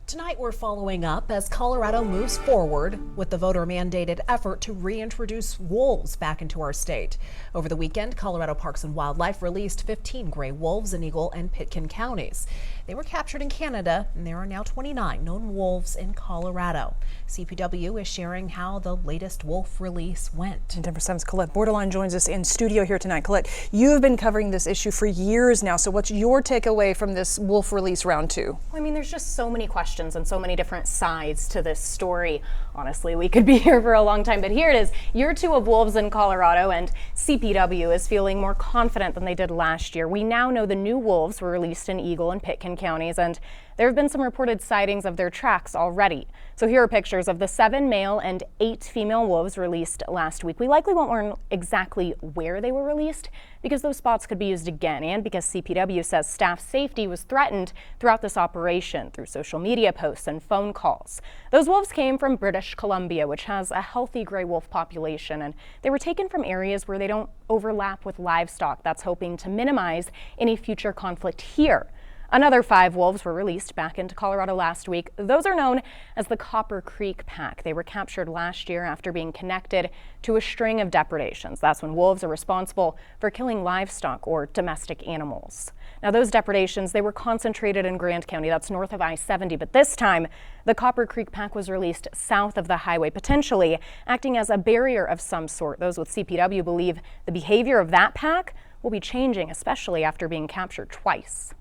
Tonight we're following up as Colorado moves forward with the voter-mandated effort to reintroduce wolves back into our state. Over the weekend, Colorado Parks and Wildlife released 15 gray wolves in Eagle and Pitkin counties. They were captured in Canada, and there are now 29 known wolves in Colorado. CPW is sharing how the latest wolf release went. And Denver 7's Colette Borderline joins us in studio here tonight. Colette, you've been covering this issue for years now, so what's your takeaway from this wolf release round 2? Well, I mean, there's just so many questions and so many different sides to this story. Honestly, we could be here for a long time, but here it is, year 2 of wolves in Colorado, and CPW is feeling more confident than they did last year. We now know the new wolves were released in Eagle and Pitkin counties, and there have been some reported sightings of their tracks already. So here are pictures of the 7 male and 8 female wolves released last week. We likely won't learn exactly where they were released because those spots could be used again, and because CPW says staff safety was threatened throughout this operation through social media posts and phone calls. Those wolves came from British Columbia, which has a healthy gray wolf population, and they were taken from areas where they don't overlap with livestock. That's hoping to minimize any future conflict here. Another 5 wolves were released back into Colorado last week. Those are known as the Copper Creek Pack. They were captured last year after being connected to a string of depredations. That's when wolves are responsible for killing livestock or domestic animals. Now, those depredations, they were concentrated in Grand County. That's north of I-70. But this time, the Copper Creek Pack was released south of the highway, potentially acting as a barrier of some sort. Those with CPW believe the behavior of that pack will be changing, especially after being captured twice.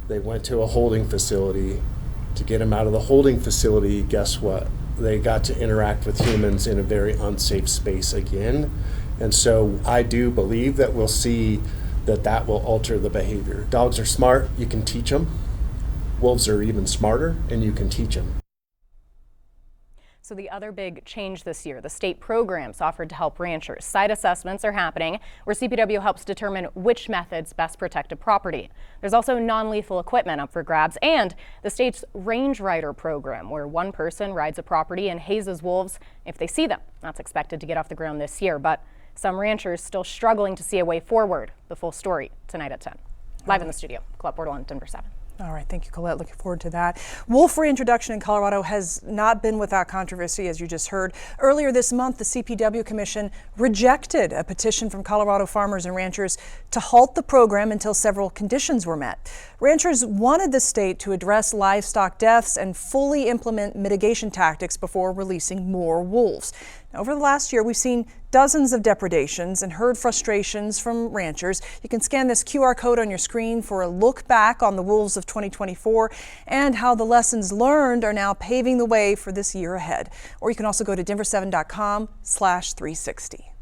They went to a holding facility. To get them out of the holding facility, guess what? They got to interact with humans in a very unsafe space again. And so I do believe that we'll see that will alter the behavior. Dogs are smart, you can teach them. Wolves are even smarter, and you can teach them. So the other big change this year, the state programs offered to help ranchers. Site assessments are happening where CPW helps determine which methods best protect a property. There's also non-lethal equipment up for grabs, and the state's Range Rider program, where one person rides a property and hazes wolves if they see them. That's expected to get off the ground this year, but some ranchers still struggling to see a way forward. The full story tonight at 10. Live in the studio, Colette Borderline, Denver 7. All right, thank you, Colette. Looking forward to that. Wolf reintroduction in Colorado has not been without controversy, as you just heard. Earlier this month, the CPW Commission rejected a petition from Colorado farmers and ranchers to halt the program until several conditions were met. Ranchers wanted the state to address livestock deaths and fully implement mitigation tactics before releasing more wolves. Now, over the last year, we've seen dozens of depredations and heard frustrations from ranchers. You can scan this QR code on your screen for a look back on the wolves of 2024 and how the lessons learned are now paving the way for this year ahead. Or you can also go to denver7.com/360.